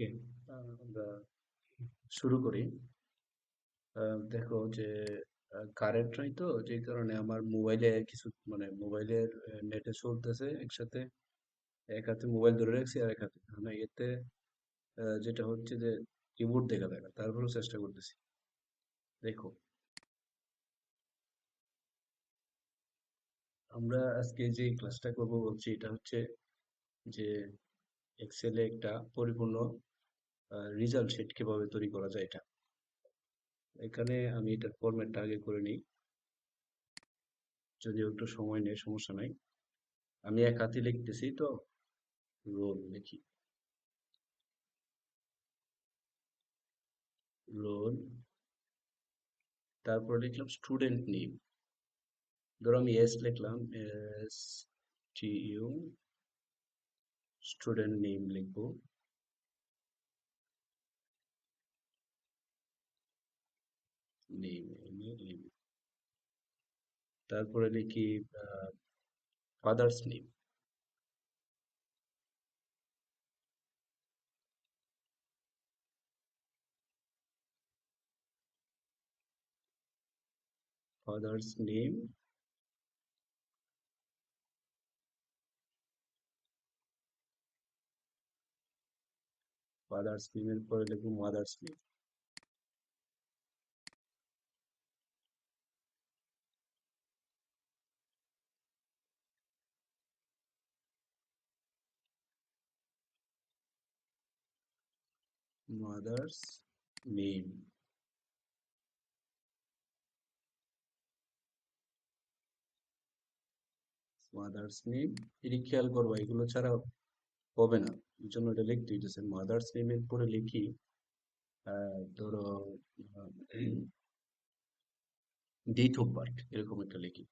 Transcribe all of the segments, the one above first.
ওকে, আমরা শুরু করি। দেখো যে কারেন্ট নাই, তো যে কারণে আমার মোবাইলে কিছু মানে মোবাইলের নেটে চলতেছে একসাথে। এক হাতে মোবাইল ধরে রাখছি আর এক হাতে মানে এতে যেটা হচ্ছে যে কিবোর্ড দেখা যায় না, তারপরেও চেষ্টা করতেছি। দেখো, আমরা আজকে যে ক্লাসটা করব বলছি এটা হচ্ছে যে এক্সেলে একটা পরিপূর্ণ রেজাল্ট শিট কিভাবে তৈরি করা যায় এটা। এখানে আমি এটার ফরম্যাটটা আগে করে নিই, যদিও একটু সময় নেই, সমস্যা নাই। আমি এক হাতে লিখতেছি তো, রোল লিখি। রোল, তারপর লিখলাম স্টুডেন্ট নেম। ধরো আমি এস লিখলাম, S T U, student name লিখবো। Name, name. তারপরে লিখি father's name. Father's name, father's নেমের পরে লিখবো mother's name. Mother's name, mother's name. এটি খেয়াল করবো, এগুলো ছাড়া হবে না, এই জন্য এটা লিখতে হইতেছে। মাদার্স নেমের পরে লিখি ধরো ডেট অফ বার্থ, এরকম একটা লিখি।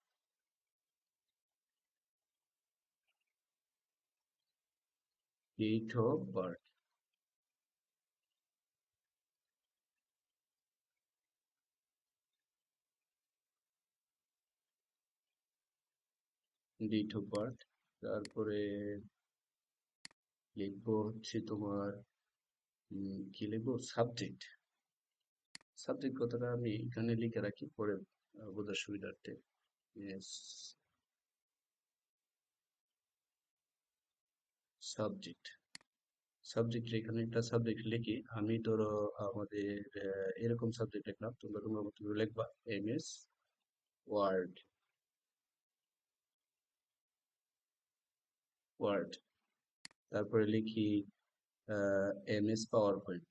Date of birth, date of birth. তারপরে লিখবো হচ্ছে তোমার কি লিখবো, সাবজেক্ট। সাবজেক্ট কথাটা আমি এখানে লিখে রাখি পরে বোঝার সুবিধার্থে। সাবজেক্ট, সাবজেক্ট এখানে একটা সাবজেক্ট লিখি। আমি ধরো আমাদের এরকম সাবজেক্ট লিখলাম, তোমরা তোমার মতো করে লিখবা। MS Word, Word. তারপরে লিখি MS PowerPoint,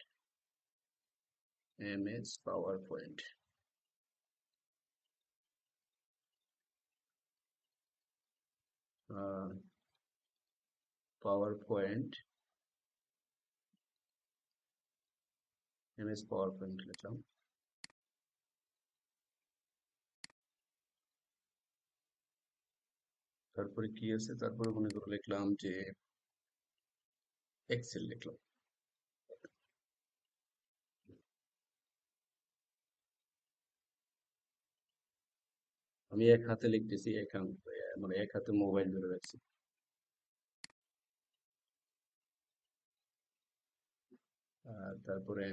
MS PowerPoint. PowerPoint, MS PowerPoint লিখলাম। তারপরে কি আছে, তারপরে মনে করে লিখলাম যে এক্সেল লিখলাম। আমি এক হাতে লিখতেছি, মানে এক হাতে মোবাইল ধরে রাখছি। তারপরে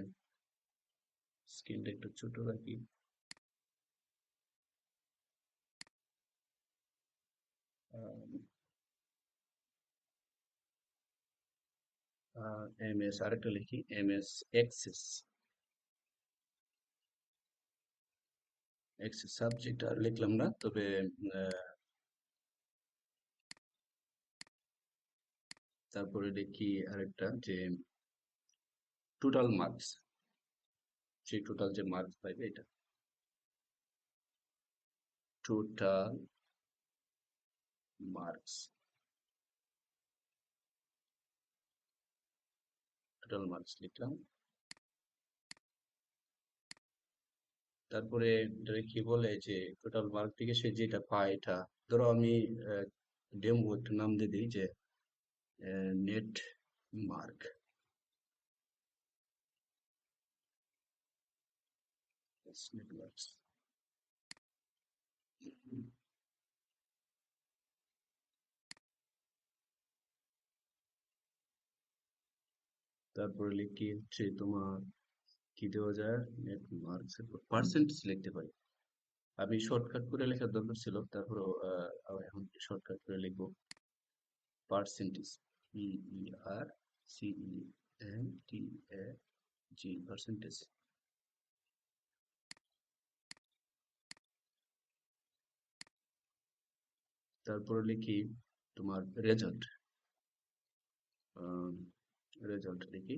স্ক্রিনটা একটু ছোট রাখি। এমএস আরেকটা লিখি, এমএস এক্সেস। এক্সেস সাবজেক্ট আর লিখলাম না, তবে তারপরে লিখি আরেকটা যে টোটাল মার্কস, সেই টোটাল যে মার্কস পাইবে এটা। টোটাল মার্কস, টোটাল মার্কস লিখলাম। তারপরে এটাকে কি বলে যে টোটাল মার্ক থেকে সে যেটা পায় এটা, ধরো আমি ডেমো একটা নাম দিয়ে দিই যে নেট মার্ক, নেট মার্কস। তারপরে লিখি হচ্ছে তোমার কি দেওয়া যায়, নেট মার্কস পার্সেন্টেজ লিখতে পারি। আমি শর্টকাট করে লেখার দরকার ছিল, তারপরেও এখন শর্টকাট করে লিখবো পার্সেন্টেজ, PERCENTAG, পার্সেন্টেজ। তারপরে লিখি তোমার রেজাল্ট, রেজাল্ট লিখি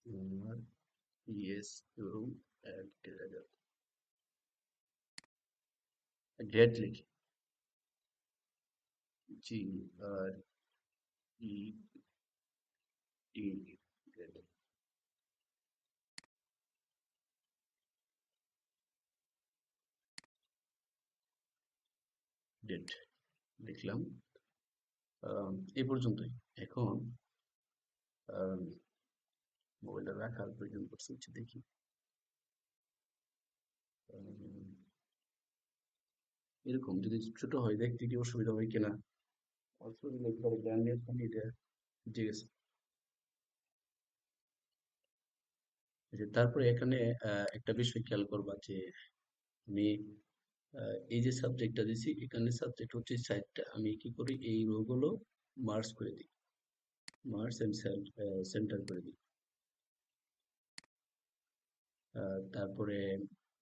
তোমার ইএস এবং রেজাল্ট, ডেট লিখি GRED, ডেট লিখলাম। এই পর্যন্তই। এখন মোবাইলটা রাখার প্রয়োজন পড়ছে, হচ্ছে দেখি আম, এরকম যদি ছোট হয় দেখতে কি অসুবিধা হয় কিনা। অসুবিধা করে ব্র্যান্ডের ফোন এটা, ঠিক আছে। তারপরে এখানে একটা বিষয় খেয়াল করবা যে আমি এই যে সাবজেক্টটা দিছি, এখানে সাবজেক্ট হচ্ছে 4টা, আমি কি করি এই রো গুলো মার্জ করে দিই, মার্জ এন্ড সেন্টার করে দিই। তারপরে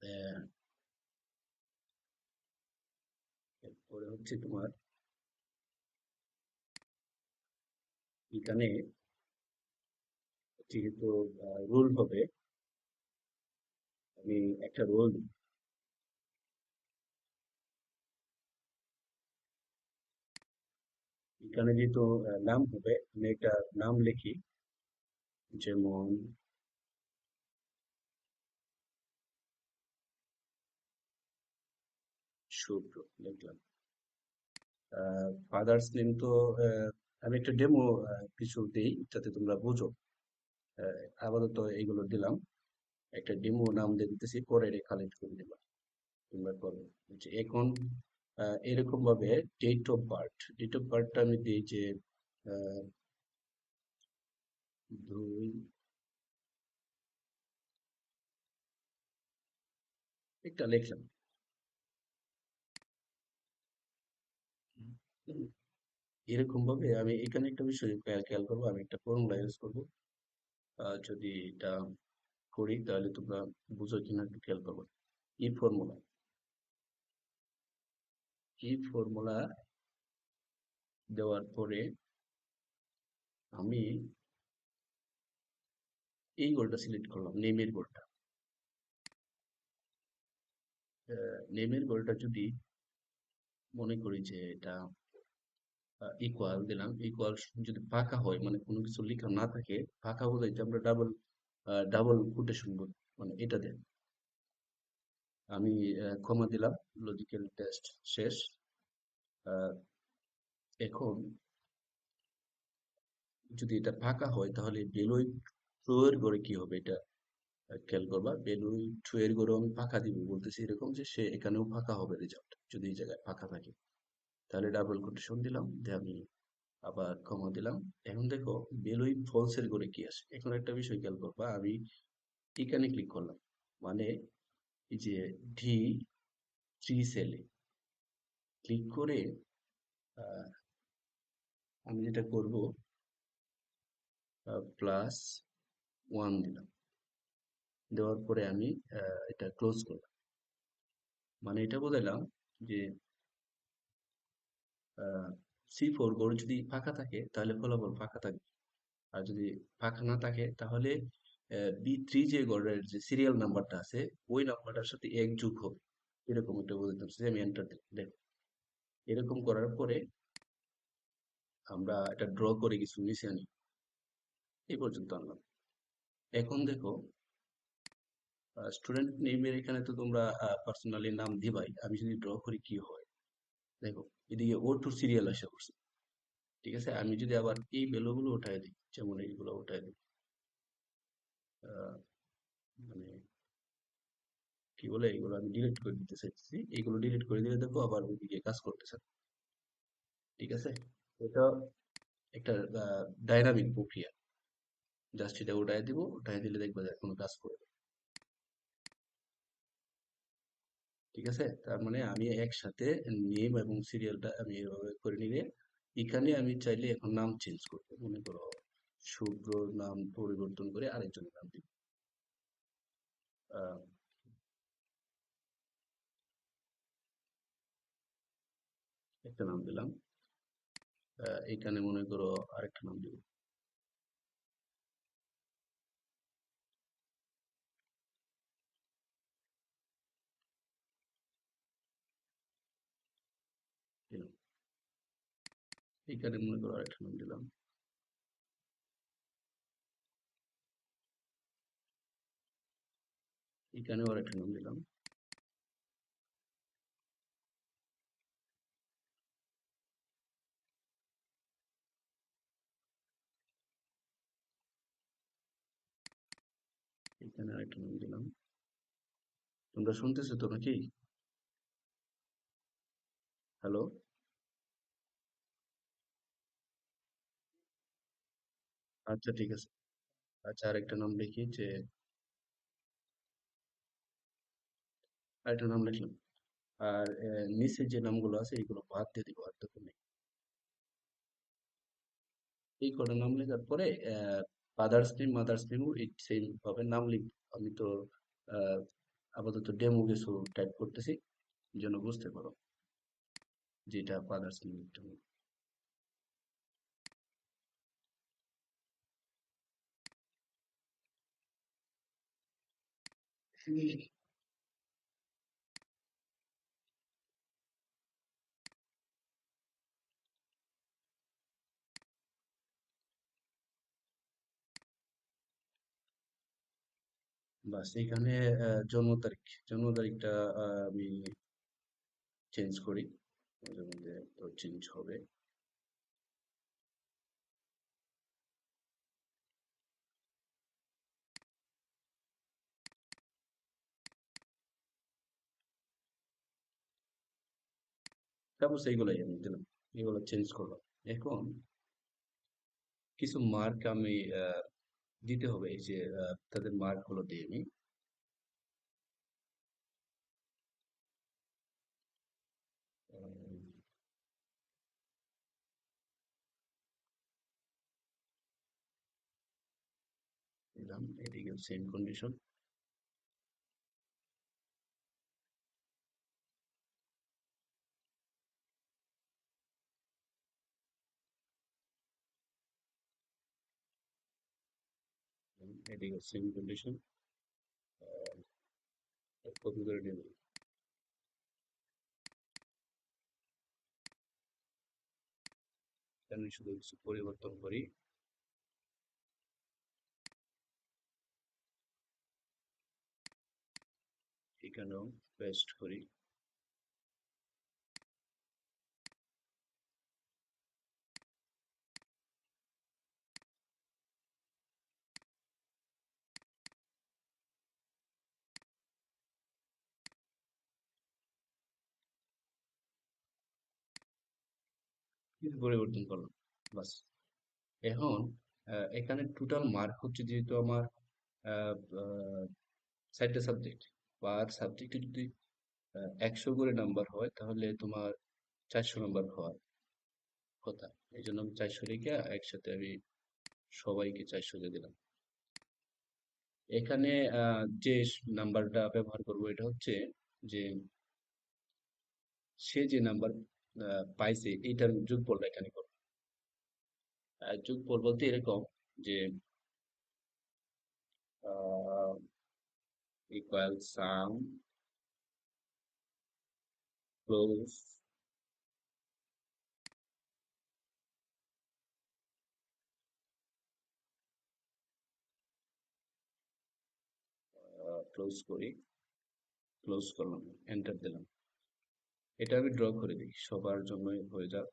আহ, এরপরে হচ্ছে তোমার এখানে যেহেতু রুল হবে, আমি একটা রোল দিই। এখানে যেহেতু নাম হবে, আমি একটা নাম লিখি, যেমন শুভ্র লিখলাম। ফাদার্স নেম তো আমি একটা ডেমো কিছু দিই যাতে তোমরা বুঝো। আপাতত এইগুলো দিলাম, একটা ডেমো নাম দিয়ে দিতেছি, পরে এটা কালেক্ট করে দিলাম, তোমরা করো। এখন এরকম ভাবে ডেট অফ বার্থটা আমি দিই যে আহ, 2, একটা লিখলাম। হুম, এরকম ভাবে আমি এখানে একটা বিষয় খেয়াল করবো, আমি একটা ফর্মুলা ইউজ করবো। যদি এটা করি তাহলে তোমরা বুঝো কিনা একটু খেয়াল করবো। এই ফর্মুলা, এই ফর্মুলা দেওয়ার পরে আমি এই গোলটা সিলেক্ট করলাম, নেমের গোলটা। নেমের গোলটা যদি মনে করি যে এটা ইকুয়াল দিলাম, ইকুয়াল যদি ফাঁকা হয় মানে কোনো কিছু লেখা না থাকে, ফাঁকা বোঝাইতে আমরা ডাবল ডাবল কোটেশন বলি, মানে এটা দেন। আমি কমা দিলাম, লজিক্যাল টেস্ট শেষ। আহ, এখন যদি এটা ফাঁকা হয় তাহলে বেলুই ট্রু এর ঘরে কি হবে এটা খেয়াল করবা। বেলুই ট্রু এর ঘরে আমি ফাঁকা দিব বলতেছি, এরকম যে সে এখানেও ফাঁকা হবে রেজাল্ট যদি এই জায়গায় ফাঁকা থাকে। তাহলে ডাবল কোটেশন দিলাম, দিয়ে আমি আবার কমা দিলাম। এখন দেখো বেলুই ফলস এর ঘরে কি আসে। এখন একটা বিষয় খেয়াল করবা, আমি এখানে ক্লিক করলাম, মানে এই যে D3 সেলে ক্লিক করে আহ, আমি যেটা করব +1 দিলাম, দেওয়ার পরে আমি এটা ক্লোজ করলাম। মানে এটা বোঝালাম যে C4 ঘর যদি ফাঁকা থাকে তাহলে ফলাফল ফাঁকা থাকবে, আর যদি ফাঁকা না থাকে তাহলে B3 যে ঘরের যে সিরিয়াল নাম্বারটা আছে ওই নাম্বারটার সাথে 1 যোগ হবে। এরকম একটা বোঝাতে পারছি, আমি এন্টার দিলাম। দেখো এরকম করার পরে আমরা এটা ড্র করে কিছু নিচে আনি, এই পর্যন্ত আনলাম। এখন দেখো স্টুডেন্ট নেমের এখানে তো তোমরা পার্সোনালি নাম দিবাই, আমি যদি ড্র করি কি হয় দেখো, এদিকে O2 সিরিয়াল আসা করছে। ঠিক আছে, আমি যদি আবার এই ভ্যালুগুলো উঠাই দিই, যেমন এইগুলো উঠাই দিই, আহ, মানে কি বলে এগুলো আমি ডিলিট করে দিতে চাইছি, এগুলো ডিলিট করে দিলে দেখো আবার ওইদিকে কাজ করতেছে। ঠিক আছে, এটা একটা ডাইনামিক প্রক্রিয়া। জাস্ট এটা উঠাই দিব, উঠাই দিলে দেখবে যে কোনো কাজ করবে। ঠিক আছে? তার মানে আমি একসাথে নেম এবং সিরিয়ালটা আমি এভাবে করে নিলে এখানে আমি চাইলে এখন নাম চেঞ্জ করবো। মনে করো শুভ্র নাম পরিবর্তন করে আরেকজনের নাম দিব। আহ, একটা নাম দিলাম। এখানে মনে করো আরেকটা নাম দিব। দিলাম। এখানে মনে করো আরেকটা নাম দিলাম। এখানেও আরেকটা নাম দিলাম। এখানে আরেকটা নাম দিলাম। তোমরা শুনতেছো তো নাকি? হ্যালো? আচ্ছা ঠিক আছে। আচ্ছা আরেকটা নাম লিখি যে আরেকটা নাম লিখলাম। আর নিচে যে নামগুলো আছে এইগুলো বাদ দিয়ে দিব, আর দরকার নেই। এই কটা নাম লেখার পরে ফাদার্স নেম মাদার্স নেমও এই সেম ভাবে নাম লিখব। আমি তো আহ, আপাতত ডেমো কিছু টাইপ করতেছি যেন বুঝতে পারো যেটা ফাদার্স নেম লিখতে হবে। বাস এখানে জন্ম তারিখ, জন্ম তারিখটা আমি চেঞ্জ করি, মাঝে মধ্যে তো চেঞ্জ হবে। তারপর সেইগুলাই আমি দিলাম, এগুলো চেঞ্জ করলাম। এখন কিছু মার্ক আমি দিতে হবে, এই যে তাদের মার্ক গুলো দিয়ে আমি দিলাম, এদিকে সেম কন্ডিশন। এদিকে সেম কন্ডিশন। কপি করে নিয়ে নিলাম। এখানে শুধু কিছু পরিবর্তন করি। এখানেও পেস্ট করি। কিছু পরিবর্তন করলাম। বাস। এখন এখানে টোটাল মার্ক হচ্ছে যেহেতু আমার আহ, আহ, 4টা সাবজেক্ট, পার সাবজেক্টে যদি 100 করে নাম্বার হয় তাহলে তোমার 400 নাম্বার হওয়ার কথা। এই জন্য আমি 400 রেখে একসাথে আমি সবাইকে 400 দিয়ে দিলাম। এখানে যে নাম্বারটা ব্যবহার করব এটা হচ্ছে যে সে যে নাম্বার পাইছে এইটার যোগফলটা এখানে করব। যোগফল বলতে এরকম যে ইকুয়াল সাম ক্লোজ ক্লোজ করি, ক্লোজ করলাম, এন্টার দিলাম। এটা আমি ড্র করে দিই সবার জন্যই হয়ে যাক।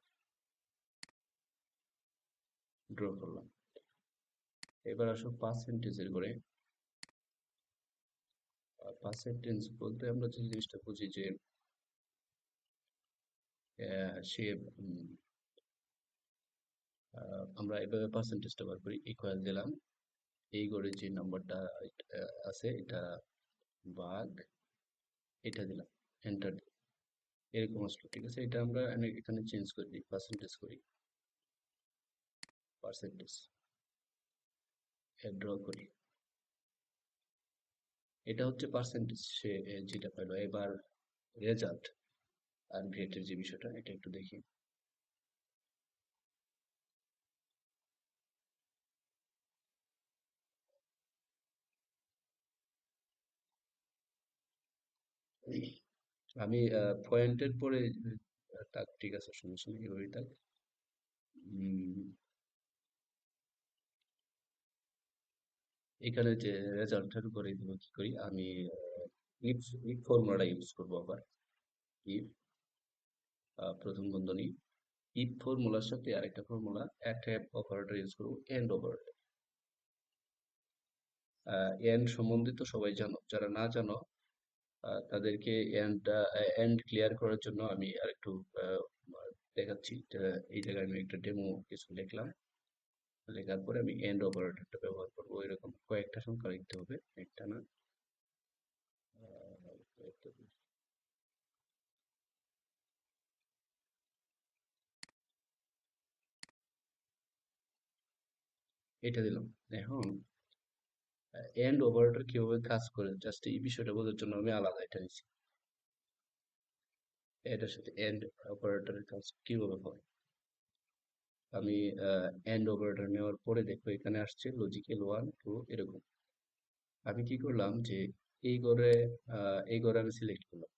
ড্র করলাম। এবার আসো পার্সেন্টেজের করে। পার্সেন্টেজ বলতে আমরা যে জিনিসটা বুঝি যে সে আমরা এভাবে পার্সেন্টেজটা বার করি, ইকুয়াল দিলাম, এই ঘরে যে নাম্বারটা আছে এটা ভাগ এটা দিলাম, এন্টার দিলাম, এরকম আসলো। ঠিক আছে, এটা আমরা এখানে চেঞ্জ করে দিই, পার্সেন্টেজ করি, পার্সেন্টেজ ড্র করি। এটা হচ্ছে পার্সেন্টেজ, সে যেটা পেলো। এবার রেজাল্ট আর গ্রেডের যে বিষয়টা, এটা একটু দেখি। আমি পয়েন্টের পরে থাক, ঠিক আছে, সমস্যা নেই, এভাবেই থাক। উম, এখানে যে রেজাল্টের উপরে দিব, কি করি আমি, ইফ ইফ ফর্মুলাটা ইউজ করবো আবার। ইফ প্রথম বন্ধনী, ইফ ফর্মুলার সাথে আরেকটা ফর্মুলা, একটা অপারেটর ইউজ করবো, এন্ড অপারেটর। এন্ড সম্বন্ধিত সবাই জানো, যারা না জানো তাদেরকে এন্ড ক্লিয়ার করার জন্য আমি আরেকটু আহ, দেখাচ্ছি। এই জায়গায় আমি একটা ডেমো কিছু লিখলাম, লেখার পরে আমি এন্ড অপারেটরটা ব্যবহার করবো। এরকম কয়েকটা সংখ্যা লিখতে হবে, একটা না। কয়েকটা এটা দিলাম। এখন এন্ড অপারেটর কিভাবে কাজ করে, জাস্ট এই বিষয়টা বোঝার জন্য আমি আলাদা এটা নিচ্ছি। এটার সাথে এন্ড অপারেটরের কাজ কিভাবে হয়, আমি এন্ড অপারেটর নেওয়ার পরে দেখো এখানে আসছে লজিক্যাল 1 2 এরকম। আমি কি করলাম যে এই ঘরে আমি সিলেক্ট করলাম,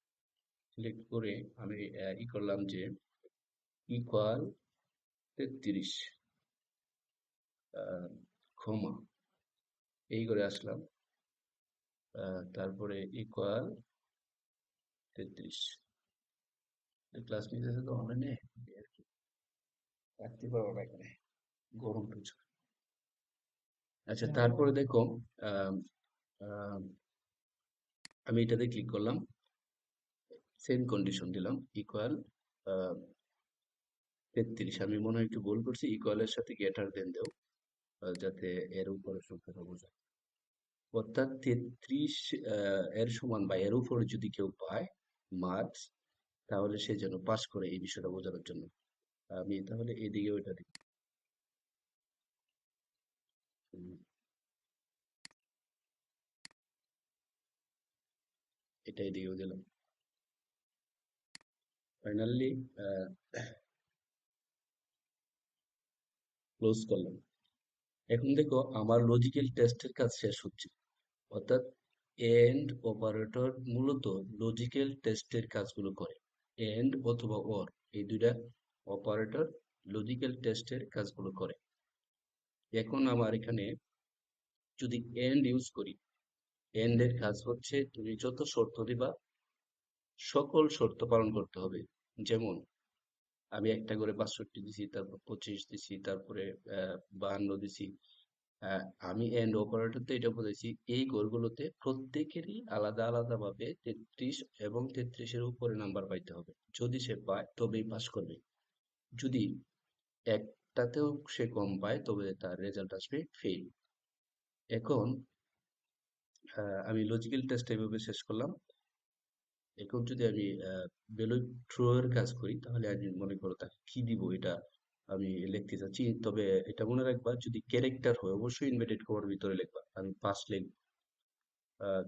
সিলেক্ট করে আমি ই করলাম যে ইকুয়াল 33, ক্ষমা, এই করে আসলাম, তারপরে ইকুয়াল 33। ক্লাস নিতেছে তো অনলাইনে, আর কি রাখতে পারবো না এখানে, গরম প্রচুর। আচ্ছা, তারপরে দেখো আম, আম, আমি এটাতে ক্লিক করলাম, সেম কন্ডিশন দিলাম, ইকুয়াল 33। আমি মনে হয় একটু ভুল করছি, ইকুয়ালের সাথে গ্রেটার দেন দেও, যাতে এর উপরে সংখ্যাটা বোঝায়। অর্থাৎ 33 এর সমান বা এর উপরে যদি কেউ পায় মার্কস, তাহলে সে যেন পাস করে, এই বিষয়টা বোঝানোর জন্য আমি তাহলে এদিকে ওইটা দিই। উম, এটা এদিকেও দিলাম। ফাইনালি ক্লোজ করলাম। এখন দেখো আমার লজিক্যাল টেস্টের কাজ শেষ হচ্ছে। অর্থাৎ এন্ড অপারেটর মূলত লজিক্যাল টেস্টের কাজগুলো করে, এন্ড অথবা অর, এই দুইটা অপারেটর লজিক্যাল টেস্টের কাজগুলো করে। এখন আমার এখানে যদি এন্ড ইউজ করি, এন্ড এর কাজ হচ্ছে তুমি যত শর্ত দিবা সকল শর্ত পালন করতে হবে। যেমন আমি একটা করে 65 দিছি, তারপর 25 দিছি, তারপরে 52 দিছি। আহ, আমি এন্ড অপারেটরতে এটা বলেছি, এই ঘরগুলোতে প্রত্যেকেরই আলাদা আলাদা ভাবে 33 এবং 33-এর উপরে নাম্বার পাইতে হবে। যদি সে পায় তবেই পাস করবে। যদি একটাতেও সে কম পায় তবে তার রেজাল্ট আসবে ফেল। এখন আমি লজিক্যাল টেস্ট এভাবে শেষ করলাম। এখন যদি আমি বেলুন থ্রো এর কাজ করি, তাহলে আমি মনে করো তাকে কি দিব, এটা আমি লিখতে চাচ্ছি। তবে এটা মনে রাখবা, যদি ক্যারেক্টার হয় অবশ্যই ইনভার্টেড কমার ভিতরে লিখবা। আমি পাস লিখব,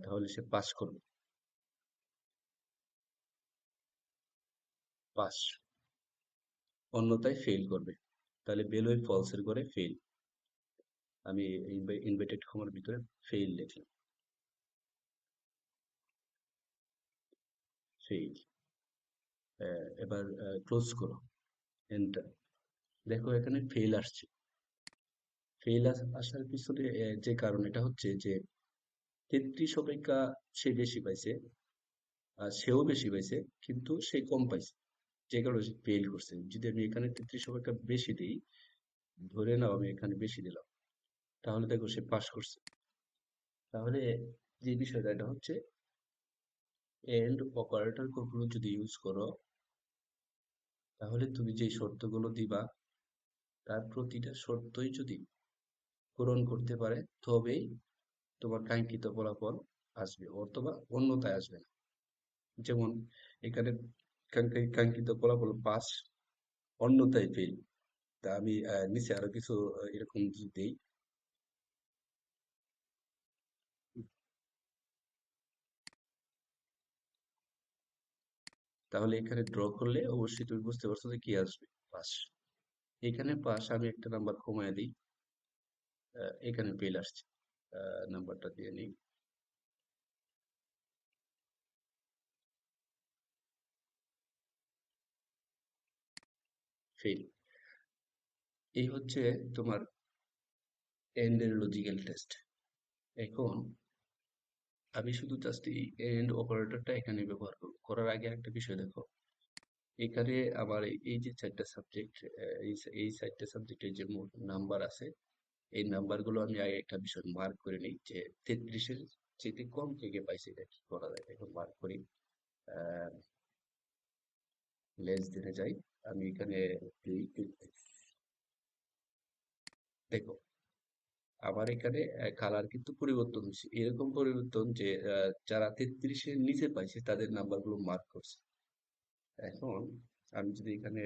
তাহলে সে পাস করবে, পাস, অন্যথায় ফেল করবে। তাহলে বেলুই ফলস এর করে ফেল, আমি ইনভার্টেড কমার ভিতরে ফেল লিখলাম, ফেল। এবার ক্লোজ করো, এন্টার। দেখো এখানে ফেল আসছে। ফেল আসার পিছনে যে কারণ, এটা হচ্ছে যে 33 অপেক্ষা সে বেশি পাইছে, আর সেও বেশি পাইছে, কিন্তু সে কম পাইছে, যে কারণে সে ফেল করছে। যদি আমি এখানে 33 অপেক্ষা বেশি দিই, ধরে নাও আমি এখানে বেশি দিলাম, তাহলে দেখো সে পাস করছে। তাহলে যে বিষয়টা এটা হচ্ছে, এন্ড অপারেটর কখনো যদি ইউজ করো, তাহলে তুমি যে শর্তগুলো দিবা তার প্রতিটা শর্তই যদি পূরণ করতে পারে, তবেই তোমার কাঙ্ক্ষিত ফলাফল আসবে, অথবা অন্যথায় আসবে না। যেমন এখানে কাঙ্ক্ষিত ফলাফল পাস, অন্যথায় ফেল। তা আমি নিচে আরো কিছু এরকম যদি দেই, তাহলে এখানে ড্র করলে অবশ্যই তুমি বুঝতে পারছো যে কি আসবে, পাস। এখানে পাস আমি একটা নাম্বার কমায় দিই, এখানে ফেল আসছে, নাম্বারটা দিয়ে নিই, ফেল। এই হচ্ছে তোমার এন্ড এর লজিক্যাল টেস্ট। এখন আমি শুধু জাস্ট এই এন্ড অপারেটরটা এখানে ব্যবহার করব। করার আগে একটা বিষয় দেখো, এখানে আমার এই যে চারটা সাবজেক্ট, এই চারটা সাবজেক্টের যে মোট নাম্বার আছে, এই নাম্বারগুলো আমি আগে একটা বিষয় মার্ক করে নিই যে 33-এর চেয়ে কম থেকে পাইছে, এটা কি করা যায়। এখন মার্ক করি, লেস দিনে যাই, আমি এখানে দিই 33। দেখো আবার এখানে কালার কিন্তু পরিবর্তন হচ্ছে, এরকম পরিবর্তন যে যারা 33-এর নিচে পাইছে তাদের নাম্বারগুলো মার্ক করছে। এখন আমি যদি এখানে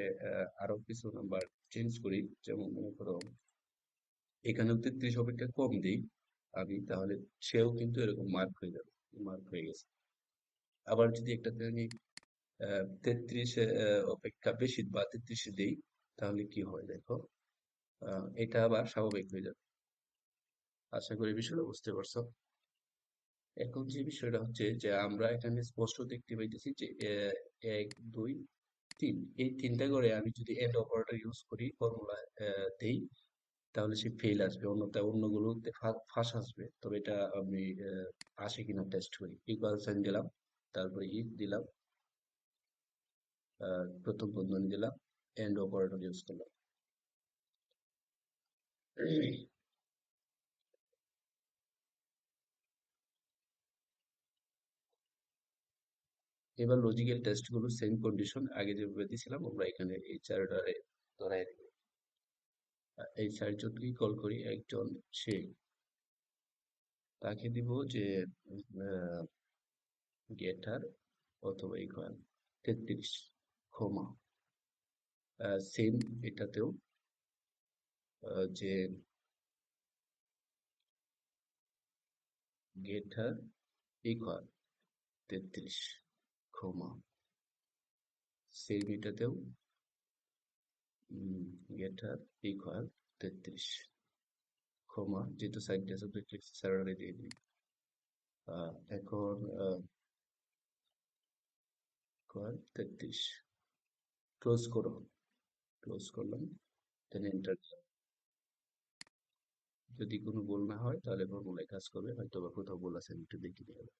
আরো কিছু নাম্বার চেঞ্জ করি, যেমন মনে করো এখানেও 33 অপেক্ষা কম দিই আমি, তাহলে সেও কিন্তু এরকম মার্ক হয়ে যাবে, মার্ক হয়ে গেছে। আবার যদি একটাতে আমি 33 অপেক্ষা বেশি বা 33 দিই, তাহলে কি হয় দেখো, এটা আবার স্বাভাবিক হয়ে যাবে। আশা করি বিষয়টা বুঝতে পারছো। এখন যে বিষয়টা হচ্ছে যে আমরা এখানে স্পষ্ট দেখতে পাইতেছি যে 1 2 3, এই তিনটা করে আমি যদি এন্ড অপারেটর ইউজ করি, ফর্মুলা দেই, তাহলে সে ফেল আসবে, অন্যথায় অন্যগুলোতে ফাঁস আসবে। তবে এটা আমি আসে কিনা টেস্ট করি। ইকুয়াল সাইন দিলাম, তারপরে ইফ দিলাম, প্রথম বন্ধনী দিলাম, এন্ড অপারেটর ইউজ করলাম। এবার লজিক্যাল টেস্ট গুলো সেম কন্ডিশন আগে যেভাবে দিয়েছিলাম, আমরা এখানে এই চারটারে ধরাই দিব। এই চারজনকেই কল করি, একজন সে, তাকে দিব যে গেটার অথবা ইকুয়াল 33, ক্ষমা, সেম এটাতেও যে গেটার ইকুয়াল 33, ক্ষমা, সেম এটাতেও গেটার ইকুয়াল 33, ক্ষমা, যেহেতু সাইড সাবজেক্ট লিখছি স্যালারি দিয়ে দিই। এখন ইকুয়াল 33, ক্লোজ করো, ক্লোজ করলাম, দেন এন্টার। যদি কোনো ভুল না হয় তাহলে ফর্মুলায় কাজ করবে, হয়তো বা কোথাও ভুল আছে, আমি একটু দেখে নিয়ে হবে।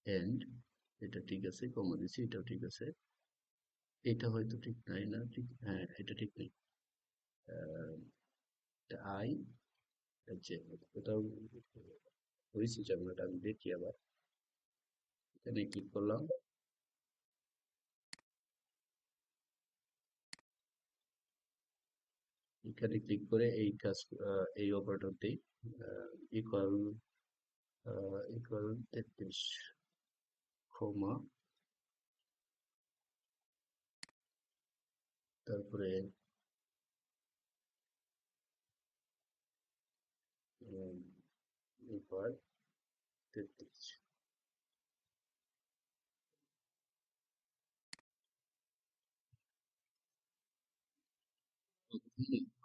এন্ড, এটা ঠিক আছে, কমা দিছি, এটাও ঠিক আছে। এটা হয়তো ঠিক নাই, না ঠিক, হ্যাঁ এটা ঠিক নেই। আই, যে ওটাও হয়েছে ঝামেলাটা, আমি দেখি আবার। এখানে ক্লিক করলাম, এখানে ক্লিক করে এই কাজ, এই অপারেটর দিই, ইকুয়াল, ইকুয়াল 33, ক্ষমা, তারপরে ইকুয়াল 33।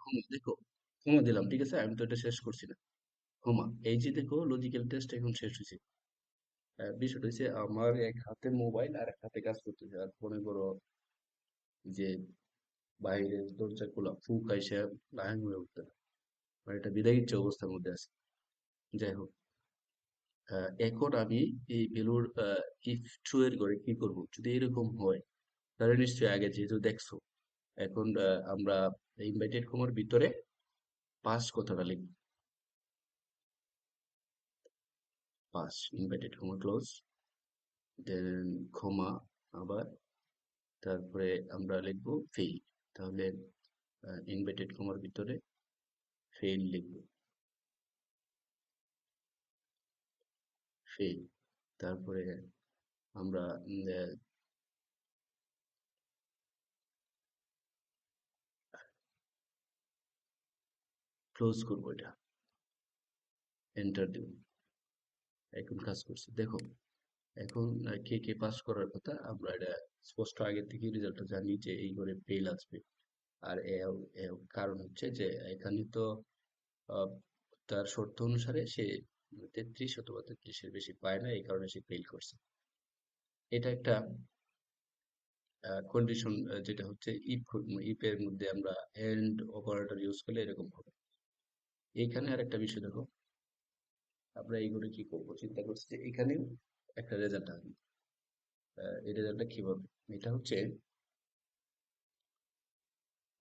ক্ষমা দেখো, ক্ষমা দিলাম, ঠিক আছে, আমি তো এটা শেষ করছি না। ক্ষমা, এই যে দেখো লজিক্যাল টেস্ট এখন শেষ হয়েছে। বিষয়টা হচ্ছে আমার এক হাতে মোবাইল আর এক হাতে কাজ করতেছে, আর মনে করো যে বাইরের দরজা খোলা, ফুক আইসা লাইন হয়ে উঠতে না, মানে এটা বিদায় ইচ্ছা অবস্থার মধ্যে আছে। যাই হোক, এখন আমি এই ভ্যালুর ইফ ট্রু এর করে কি করব, যদি এরকম হয় তাহলে নিশ্চয়ই আগে যেহেতু দেখছো, এখন আমরা ইনভাইটেড কমার ভিতরে পাস কথাটা লিখব। পাস, ইনভার্টেড কমা ক্লোজ, দেন কমা আবার, তারপরে আমরা লিখবো ফেইল। তাহলে ইনভার্টেড কমার ভিতরে ফেইল লিখবো, ফেইল। তারপরে আমরা ক্লোজ করবো এটা, এন্টার দেব। এখন কাজ করছে দেখো। এখন কে কে পাস করার কথা আমরা এটা স্পষ্ট আগে থেকে রেজাল্টটা জানি যে এই করে ফেল আসবে। আর কারণ হচ্ছে যে এখানে তো আহ, তার শর্ত অনুসারে সে 33 অথবা 33-এর বেশি পায় না, এই কারণে সে ফেল করছে। এটা একটা কন্ডিশন, যেটা হচ্ছে ইফ এর মধ্যে আমরা এন্ড অপারেটর ইউজ করলে এরকম হবে। এইখানে আর একটা বিষয় দেখো, আমরা এইগুলো কি করবো চিন্তা করছি যে এখানেও একটা রেজাল্ট আসবে। এই রেজাল্টটা কিভাবে, এটা হচ্ছে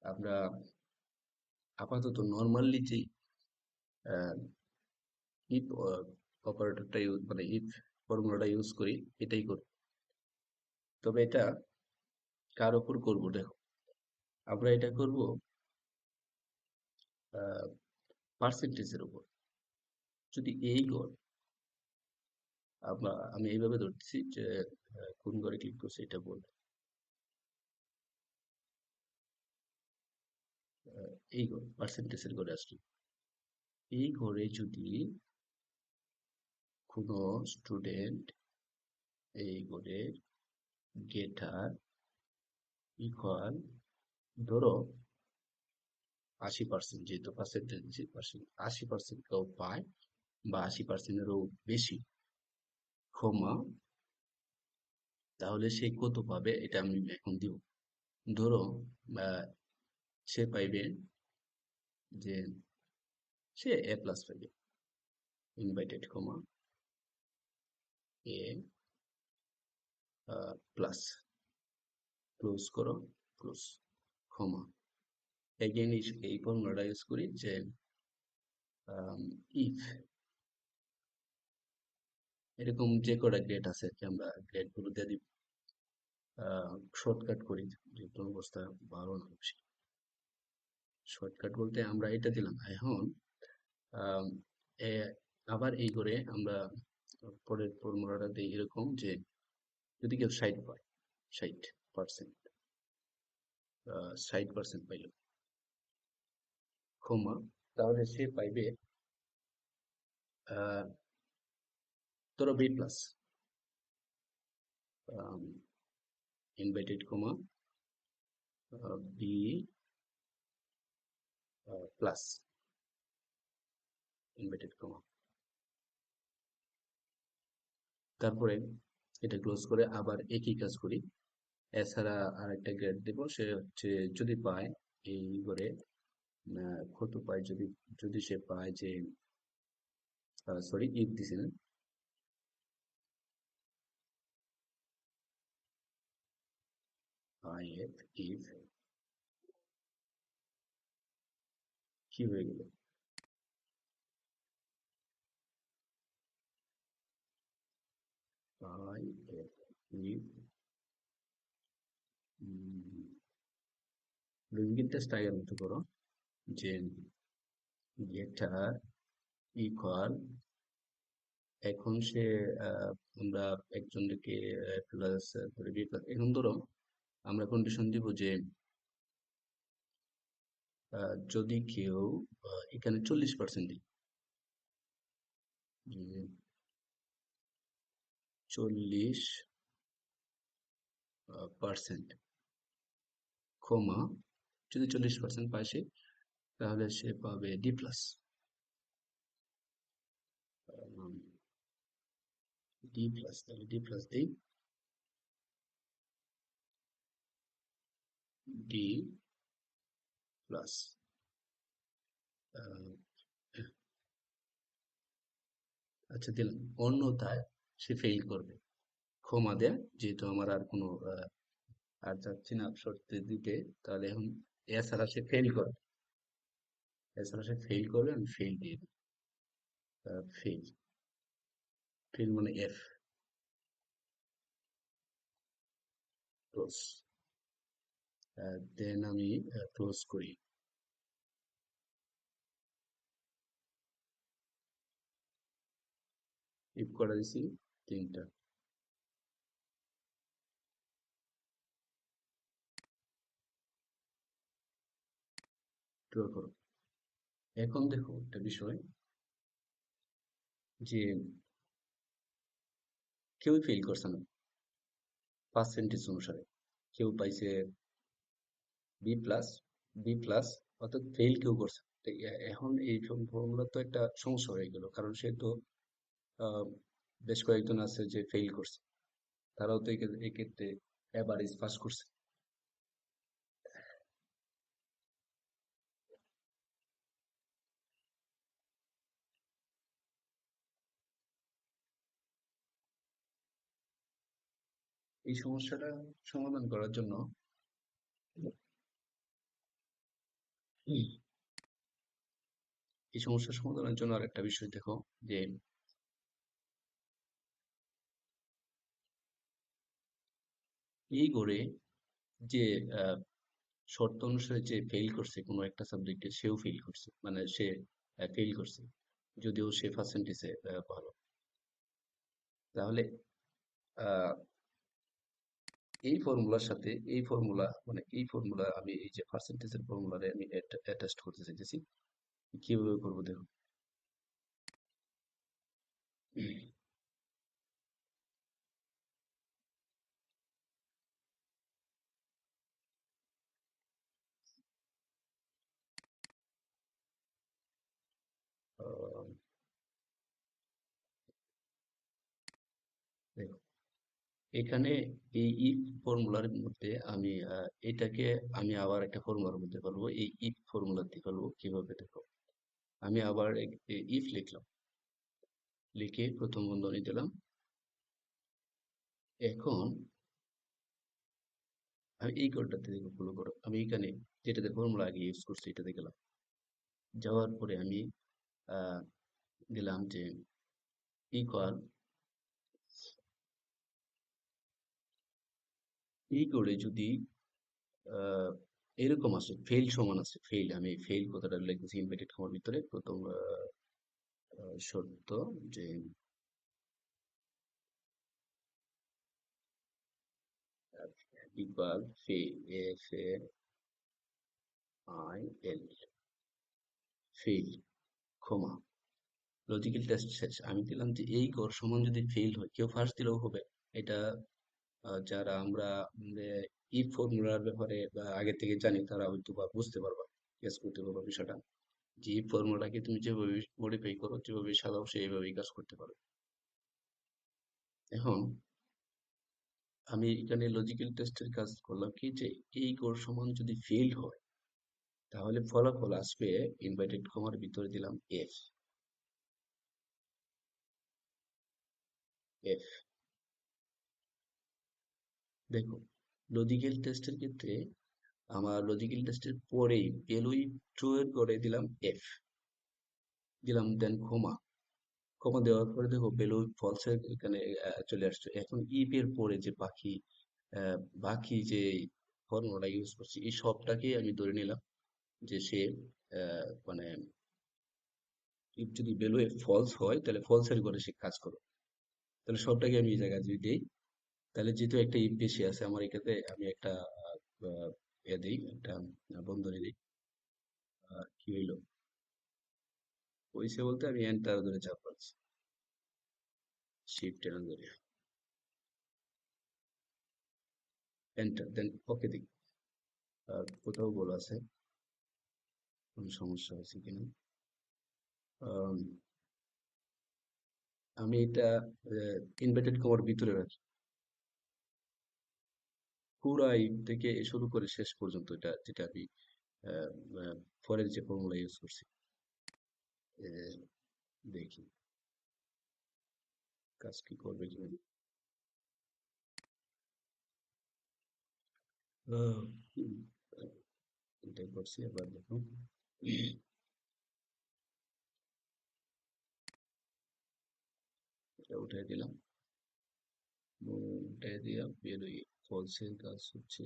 আমরা আপাতত নর্মালি যে ইফ অপারেটরটা ইউজ মানে ইফ ফর্মুলাটা ইউজ করি, এটাই করি। তবে এটা কার উপর করবো দেখো, আমরা এটা করব পার্সেন্টেজের উপর। যদি এই ঘর, আমি এইভাবে ধরতেছি যে কোন ঘরে ক্লিক করছে এটা বলবো। এই ঘর পার্সেন্টেজের ঘরে আসলো। এই ঘরে যদি কোনো স্টুডেন্ট এই ঘরে গেটার ইকুয়াল, ধরো 80%, যেহেতু পার্সেন্টেজ 80% কেউ পায় বা 80%-এরও বেশি, ক্ষমা, তাহলে সে কত পাবে এটা আমি এখন দিব। ধরো আহ, সে পাইবে যে সে এ প্লাস পাইবে, ইনভাইটেড কমা এ প্লাস, ক্লোজ করো, ক্লোজ, কমা। এগেইন এই ফর্মুলাটা ইউজ করি যে ইফ এরকম যে কটা গ্রেড আছে আর কি, আমরা গ্রেড গুলো দিয়ে দিব। শর্টকাট করি যেহেতু অবস্থা ভালো না বেশি। শর্টকাট বলতে আমরা এটা দিলাম এখন। আম, এ, আবার এই করে আমরা পরের ফর্মুলাটা দিই এরকম যে যদি কেউ 60 পায়, 60%, 60% পাইল, ক্ষমা, তাহলে সে পাইবে আহ, ধরো B plus, inverted comma B plus, inverted comma. তারপরে এটা ক্লোজ করে আবার একই কাজ করি। এছাড়া আরেকটা গ্রেড দেব, সে হচ্ছে যদি পায় এই করে কত পায়, যদি যদি সে পায় যে সরি ইফ দিছি না, ইফ কি হয়ে গেল, I F if logical test আগের মতো করো যে গেটার ইকুয়াল, এখন সে আমরা একজনকে প্লাস ধরে বি প্লাস, এখন ধরো আমরা কন্ডিশন দিব যে যদি কেউ এখানে 40% দিই, 40%, ক্ষমা, যদি 40% পায় সে, তাহলে সে পাবে ডি প্লাস। ডি প্লাস, তাহলে ডি প্লাস দিই, ডি প্লাস। আচ্ছা দিলাম, অন্যথায় সে ফেল করবে, ক্ষমা দেয়, যেহেতু আমার আর কোনো আর যাচ্ছি না শর্তে দিতে, তাহলে এখন এছাড়া সে ফেল করবে, এছাড়া সে ফেল করবে, আমি ফেল দিয়ে দিই, ফেল। ফেল মানে এফ, ক্লোজ। দেন আমি ক্লোজ করি। ইফ করা দিছি তিনটা, ড্র করো। এখন দেখো একটা বিষয়, যে কেউই ফেল করছে না পার্সেন্টেজ অনুসারে। কেউ পাইছে বি প্লাস, অর্থাৎ ফেল কেউ করছে। তো এখন এই ফর্মুলা তো একটা সমস্যা হয়ে গেল, কারণ সে তো আহ, বেশ কয়েকজন আছে যে ফেল করছে, তারাও তো এক্ষেত্রে এভারেজ পাস করছে। এই সমস্যাটা সমাধান করার জন্য, হুম, এই সমস্যার সমাধানের জন্য আরেকটা বিষয় দেখো, যে এই গড়ে যে আহ, শর্ত অনুসারে যে ফেল করছে কোনো একটা সাবজেক্টে, সেও ফেল করছে, মানে সে ফেল করছে, যদিও সে পার্সেন্টেজে ভালো। তাহলে আহ, এই ফর্মুলা আমি এই যে পার্সেন্টেজের ফর্মুলারে আমি অ্যাটাচ করতে চাইতেছি। কিভাবে করবো দেখো। আহ, দেখো, এখানে এই ইফ ফর্মুলার মধ্যে আমি এটাকে আমি আবার একটা ফর্মুলার মধ্যে ফেলবো, এই ইফ ফর্মুলাতে ফেলবো। কিভাবে দেখো, আমি আবার ইফ লিখলাম, লিখে প্রথম বন্ধনী দিলাম। এখন আমি এই কোডটাতে দেখো, ফলো করো, আমি এখানে যেটাতে ফর্মুলা আগে ইউজ করছি এটাতে গেলাম। যাওয়ার পরে আমি আহ, দিলাম যে ইকুয়াল, এই করে যদি আহ, এরকম আছে ফেল সমান আছে ফেল, আমি ফেল কথাটা লিখেছি ইনভার্টেড কমার ভিতরে প্রথম শর্ত, যে ইকুয়াল FAIL, ফেল, ক্ষমা, লজিক্যাল টেস্ট শেষ। আমি দিলাম যে এই গড় সমান যদি ফেল হয়, কেউ ফার্স্ট দিলেও হবে। এটা যারা আমরা ই ফর্মুলার ব্যাপারে বা আগে থেকে জানি, তারা হয়তো বা বুঝতে পারবা, গেস করতে পারবা বিষয়টা, যে এই ফর্মুলাকে তুমি যেভাবে মডিফাই করো, যেভাবে সাজাও, সে এইভাবেই কাজ করতে পারো। এখন আমি এখানে লজিক্যাল টেস্টের কাজ করলাম কি, যে এই গড় সমান যদি ফেল হয়, তাহলে ফলাফল আসবে ইনভার্টেড কমার ভিতরে দিলাম এফ। দেখো, লজিক্যাল টেস্টের ক্ষেত্রে আমার লজিক্যাল টেস্টের পরেই ভ্যালুই ট্রু এর করে দিলাম এফ, দিলাম দেন ক্ষমা। ক্ষমা দেওয়ার পরে দেখো ভ্যালু ফলস এর এখানে চলে আসছে। এখন ইফ এর পরে যে আহ, বাকি যে ফর্মুলা ইউজ করছি, এই সবটাকেই আমি ধরে নিলাম যে সে মানে if যদি ভ্যালু ফলস হয়, তাহলে ফলস এর ঘরে সে কাজ করো। তাহলে সবটাকে আমি এই জায়গায় যদি দিই, তাহলে যেহেতু একটা ইফ বেশি আছে আমার এখানে, আমি একটা দিই, একটা বন্ধনী দিই। কি হইলো, হইছে বলতে আমি এন্টার ধরে চাপ পাচ্ছি, শিফট এন্টার ধরে এন্টার, দেন ওকে দিই। আর কোথাও বলা আছে কোনো সমস্যা হয়েছে কিনা। আম, আমি এটা ইনভার্টেড কমার ভিতরে রাখি, পুরা ইন থেকে শুরু করে শেষ পর্যন্ত, এটা যেটা আমি আহ, আহ, পরের যে ফর্মুলা ইউজ করছি। আহ, দেখি কাজ কি করবে কিনা। আহ, হুম, এটাই করছি, আবার দেখুন। এটা উঠাই দিলাম। উঠাই দিয়া বেরোই। ফলসের কাজ হচ্ছে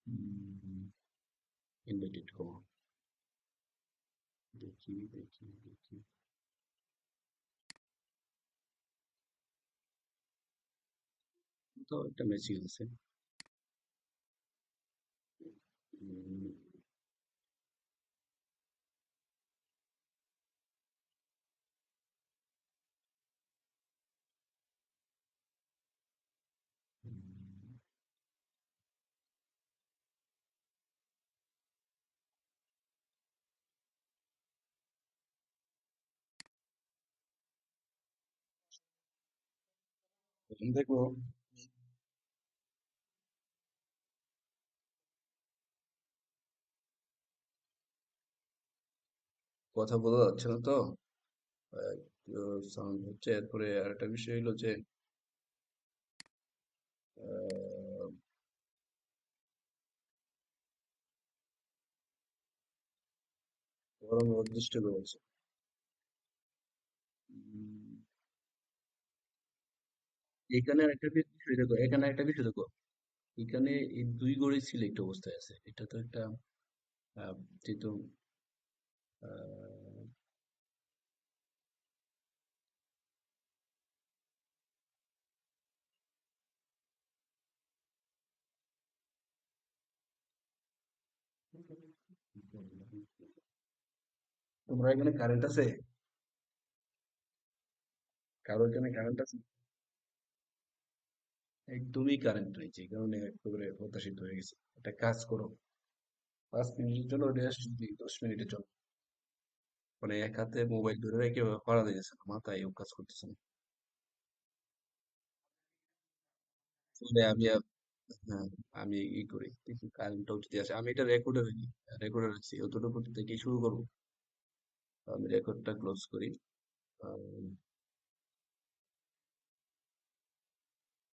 উম, ইনভাইটেড কমা। দেখি দেখি দেখি। তো একটা মেসেজ আছে। উম, এখন দেখো, কথা বোঝা যাচ্ছে না তো? সাউন্ড হচ্ছে। এরপরে আরেকটা বিষয় হলো যে আহ, গরম অদৃষ্ট রয়েছে। উম, এখানে একটা বিষয় দেখো, এখানে একটা বিষয় দেখো, এখানে এই দুই গড়ে সিলেক্ট অবস্থায় আছে। এটা তো একটা যেহেতু আহ, তোমরা এখানে কারেন্ট আছে? কারো এখানে কারেন্ট আছে? একদমই কারেন্ট নেই, যে কারণে একেবারে হতাশিত হয়ে গেছে। একটা কাজ করো, 5 মিনিটের জন্য রেস্ট দিই, 10 মিনিটের জন্য। মানে এক হাতে মোবাইল ধরে রেখে পারা যাচ্ছে না, মাথায় কাজ করতেছে না। ফলে আমি হ্যাঁ, আমি করি, দেখি কারেন্টটাও যদি আসে। আমি এটা রেকর্ডে রাখি, রেকর্ডে রাখছি, অতটুকু থেকে শুরু করবো। আমি রেকর্ডটা ক্লোজ করি।